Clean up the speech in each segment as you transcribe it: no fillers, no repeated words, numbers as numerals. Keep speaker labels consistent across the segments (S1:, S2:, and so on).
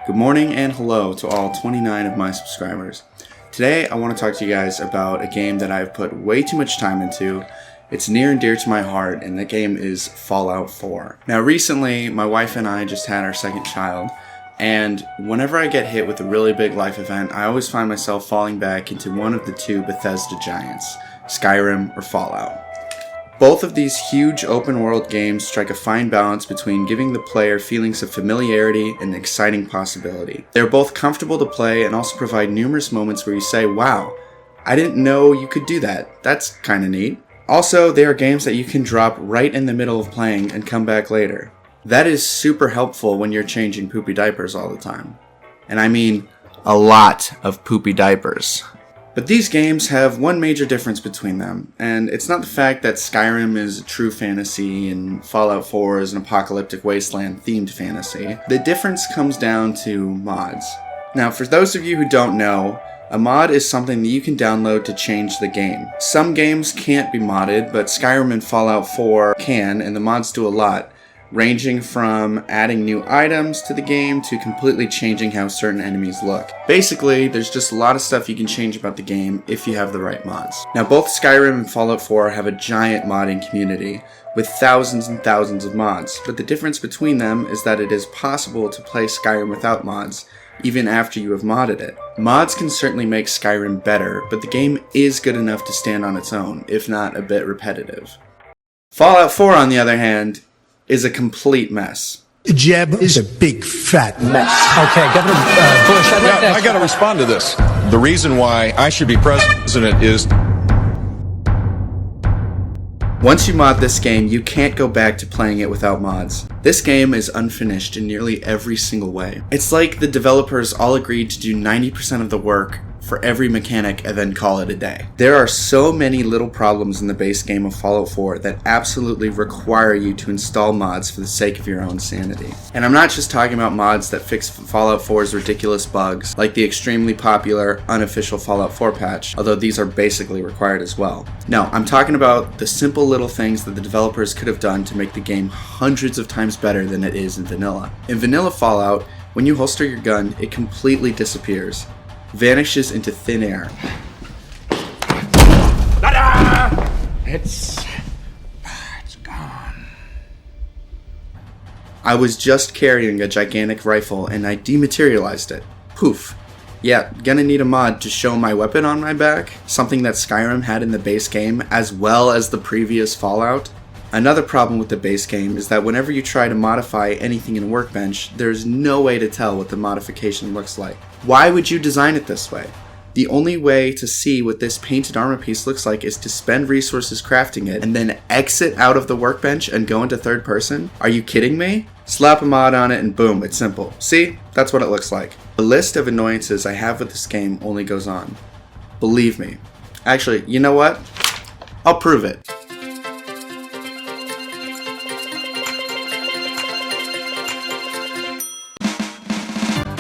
S1: Good morning and hello to all 29 of my subscribers. Today I want to talk to you guys about a game that I've put way too much time into. It's near and dear to my heart, and that game is Fallout 4. Now recently, my wife and I just had our second child, and whenever I get hit with a really big life event, I always find myself falling back into one of the two Bethesda giants, Skyrim or Fallout. Both of these huge open-world games strike a fine balance between giving the player feelings of familiarity and exciting possibility. They're both comfortable to play and also provide numerous moments where you say, wow, I didn't know you could do that. That's kinda neat. Also, they are games that you can drop right in the middle of playing and come back later. That is super helpful when you're changing poopy diapers all the time. And I mean, a lot of poopy diapers. But these games have one major difference between them, and it's not the fact that Skyrim is a true fantasy and Fallout 4 is an apocalyptic wasteland themed fantasy. The difference comes down to mods. Now, for those of you who don't know, a mod is something that you can download to change the game. Some games can't be modded, but Skyrim and Fallout 4 can, and the mods do a lot, ranging from adding new items to the game to completely changing how certain enemies look. Basically, there's just a lot of stuff you can change about the game if you have the right mods. Now, both Skyrim and Fallout 4 have a giant modding community with thousands and thousands of mods, but the difference between them is that it is possible to play Skyrim without mods, even after you have modded it. Mods can certainly make Skyrim better, but the game is good enough to stand on its own, if not a bit repetitive. Fallout 4, on the other hand, is a complete mess.
S2: Jeb is a big fat mess.
S3: Okay, Governor Bush,
S4: I got to respond to this. The reason why I should be president is...
S1: Once you mod this game, you can't go back to playing it without mods. This game is unfinished in nearly every single way. It's like the developers all agreed to do 90% of the work for every mechanic and then call it a day. There are so many little problems in the base game of Fallout 4 that absolutely require you to install mods for the sake of your own sanity. And I'm not just talking about mods that fix Fallout 4's ridiculous bugs, like the extremely popular unofficial Fallout 4 patch, although these are basically required as well. No, I'm talking about the simple little things that the developers could have done to make the game hundreds of times better than it is in vanilla. In vanilla Fallout, when you holster your gun, it completely disappears. Vanishes into thin air.
S3: It's gone.
S1: I was just carrying a gigantic rifle and I dematerialized it. Poof. Yeah, gonna need a mod to show my weapon on my back, something that Skyrim had in the base game as well as the previous Fallout. Another problem with the base game is that whenever you try to modify anything in Workbench, there's no way to tell what the modification looks like. Why would you design it this way? The only way to see what this painted armor piece looks like is to spend resources crafting it and then exit out of the Workbench and go into third person? Are you kidding me? Slap a mod on it and boom, it's simple. See? That's what it looks like. The list of annoyances I have with this game only goes on. Believe me. Actually, you know what? I'll prove it.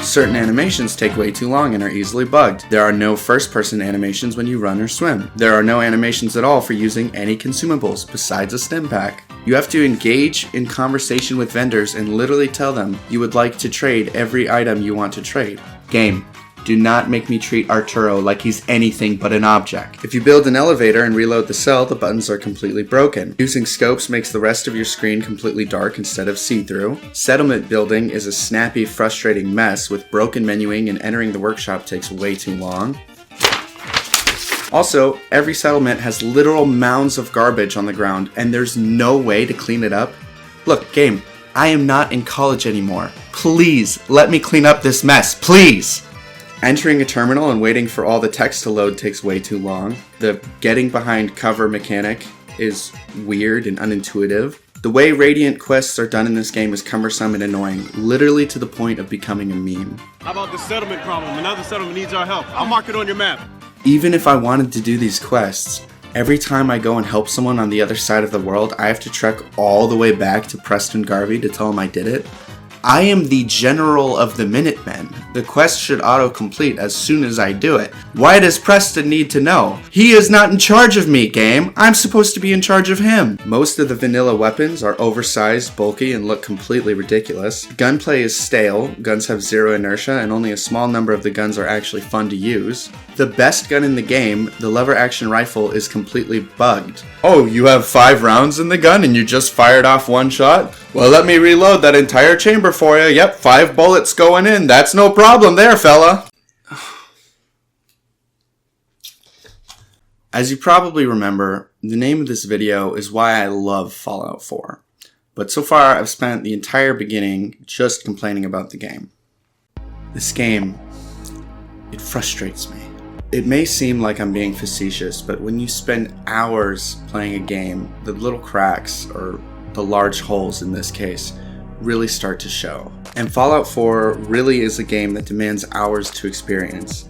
S1: Certain animations take way too long and are easily bugged. There are no first-person animations when you run or swim. There are no animations at all for using any consumables besides a stim pack. You have to engage in conversation with vendors and literally tell them you would like to trade every item you want to trade. Game, do not make me treat Arturo like he's anything but an object. If you build an elevator and reload the cell, the buttons are completely broken. Using scopes makes the rest of your screen completely dark instead of see-through. Settlement building is a snappy, frustrating mess with broken menuing, and entering the workshop takes way too long. Also, every settlement has literal mounds of garbage on the ground, and there's no way to clean it up. Look, game, I am not in college anymore. Please, let me clean up this mess, please! Entering a terminal and waiting for all the text to load takes way too long. The getting behind cover mechanic is weird and unintuitive. The way Radiant quests are done in this game is cumbersome and annoying, literally to the point of becoming a meme.
S5: How about the settlement problem? Another settlement needs our help. I'll mark it on your map.
S1: Even if I wanted to do these quests, every time I go and help someone on the other side of the world, I have to trek all the way back to Preston Garvey to tell him I did it. I am the general of the Minutemen. The quest should auto-complete as soon as I do it. Why does Preston need to know? He is not in charge of me, game. I'm supposed to be in charge of him. Most of the vanilla weapons are oversized, bulky, and look completely ridiculous. Gunplay is stale, guns have zero inertia, and only a small number of the guns are actually fun to use. The best gun in the game, the lever-action rifle, is completely bugged. Oh, you have 5 rounds in the gun and you just fired off 1 shot? Well, let me reload that entire chamber for you. Yep, 5 bullets going in. That's no problem there, fella. As you probably remember, the name of this video is why I love Fallout 4. But so far, I've spent the entire beginning just complaining about the game. This game, it frustrates me. It may seem like I'm being facetious, but when you spend hours playing a game, the little cracks, or the large holes in this case, really start to show. And Fallout 4 really is a game that demands hours to experience.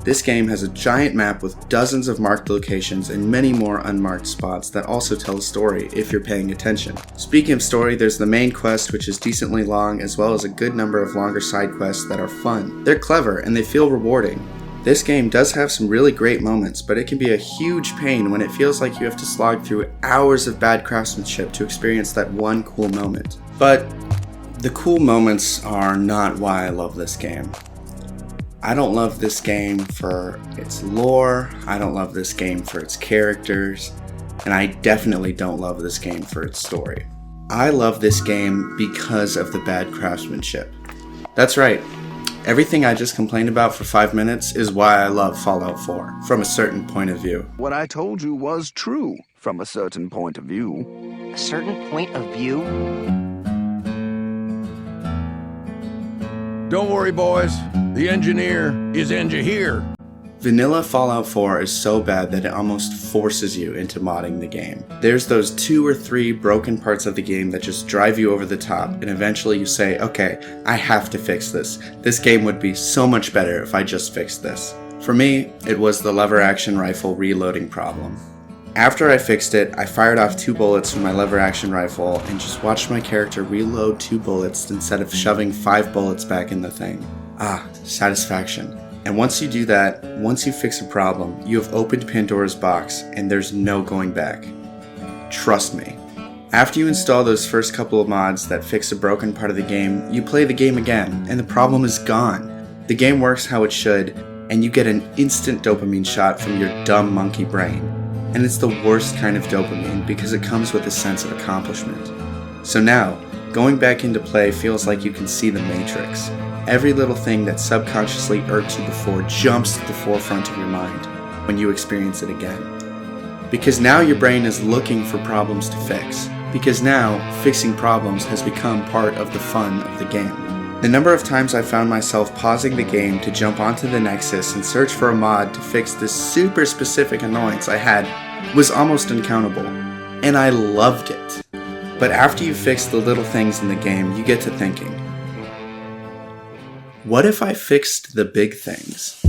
S1: This game has a giant map with dozens of marked locations and many more unmarked spots that also tell a story if you're paying attention. Speaking of story, there's the main quest, which is decently long, as well as a good number of longer side quests that are fun. They're clever and they feel rewarding. This game does have some really great moments, but it can be a huge pain when it feels like you have to slog through hours of bad craftsmanship to experience that one cool moment. But the cool moments are not why I love this game. I don't love this game for its lore, I don't love this game for its characters, and I definitely don't love this game for its story. I love this game because of the bad craftsmanship. That's right. Everything I just complained about for 5 minutes is why I love Fallout 4, from a certain point of view.
S6: What I told you was true, from a certain point of view.
S7: A certain point of view?
S8: Don't worry, boys. The engineer is here.
S1: Vanilla Fallout 4 is so bad that it almost forces you into modding the game. There's those 2 or 3 broken parts of the game that just drive you over the top, and eventually you say, okay, I have to fix this. This game would be so much better if I just fixed this. For me, it was the lever-action rifle reloading problem. After I fixed it, I fired off 2 bullets from my lever-action rifle and just watched my character reload 2 bullets instead of shoving 5 bullets back in the thing. Ah, satisfaction. And once you do that, once you fix a problem, you have opened Pandora's box and there's no going back. Trust me. After you install those first couple of mods that fix a broken part of the game, you play the game again and the problem is gone. The game works how it should, and you get an instant dopamine shot from your dumb monkey brain. And it's the worst kind of dopamine because it comes with a sense of accomplishment. So now, going back into play feels like you can see the Matrix. Every little thing that subconsciously irked you before jumps to the forefront of your mind when you experience it again. Because now your brain is looking for problems to fix. Because now, fixing problems has become part of the fun of the game. The number of times I found myself pausing the game to jump onto the Nexus and search for a mod to fix this super specific annoyance I had was almost uncountable. And I loved it. But after you fix the little things in the game, you get to thinking, what if I fixed the big things?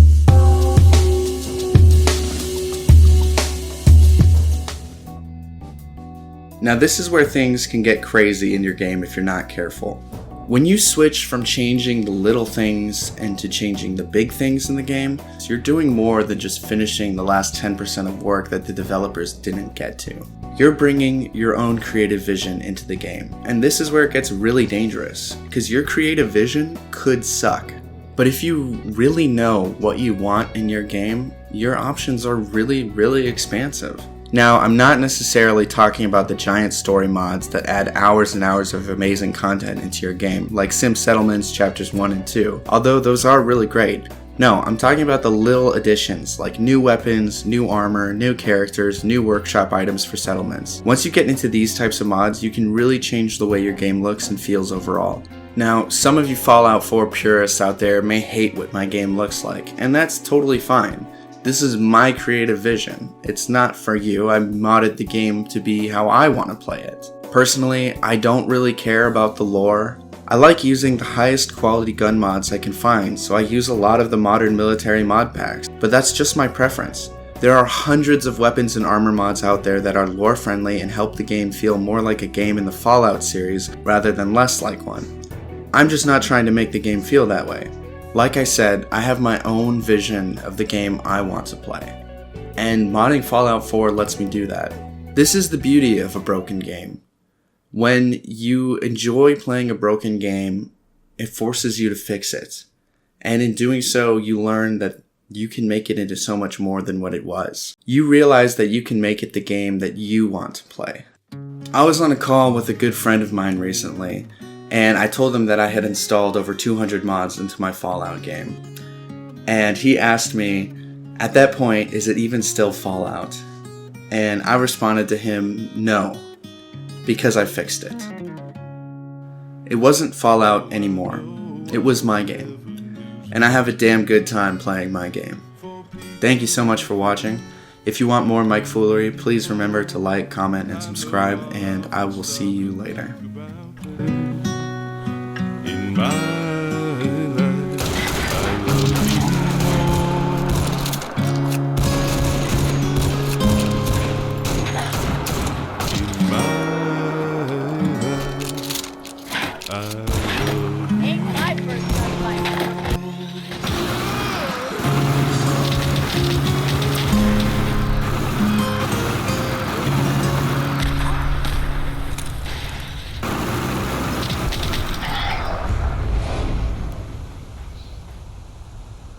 S1: Now this is where things can get crazy in your game if you're not careful. When you switch from changing the little things into changing the big things in the game, so you're doing more than just finishing the last 10% of work that the developers didn't get to. You're bringing your own creative vision into the game. And this is where it gets really dangerous, because your creative vision could suck. But if you really know what you want in your game, your options are really expansive. Now, I'm not necessarily talking about the giant story mods that add hours and hours of amazing content into your game, like Sim Settlements Chapters 1 and 2, although those are really great. No, I'm talking about the little additions, like new weapons, new armor, new characters, new workshop items for settlements. Once you get into these types of mods, you can really change the way your game looks and feels overall. Now, some of you Fallout 4 purists out there may hate what my game looks like, and that's totally fine. This is my creative vision. It's not for you. I modded the game to be how I want to play it. Personally, I don't really care about the lore. I like using the highest quality gun mods I can find, so I use a lot of the modern military mod packs, but that's just my preference. There are hundreds of weapons and armor mods out there that are lore friendly and help the game feel more like a game in the Fallout series rather than less like one. I'm just not trying to make the game feel that way. Like I said, I have my own vision of the game I want to play, and modding Fallout 4 lets me do that. This is the beauty of a broken game. When you enjoy playing a broken game, it forces you to fix it. And in doing so, you learn that you can make it into so much more than what it was. You realize that you can make it the game that you want to play. I was on a call with a good friend of mine recently, and I told him that I had installed over 200 mods into my Fallout game. And he asked me, at that point, is it even still Fallout? And I responded to him, no, because I fixed it. It wasn't Fallout anymore. It was my game. And I have a damn good time playing my game. Thank you so much for watching. If you want more Mike Foolery, please remember to like, comment, and subscribe, and I will see you later.
S5: In my life, I love you. In my life, I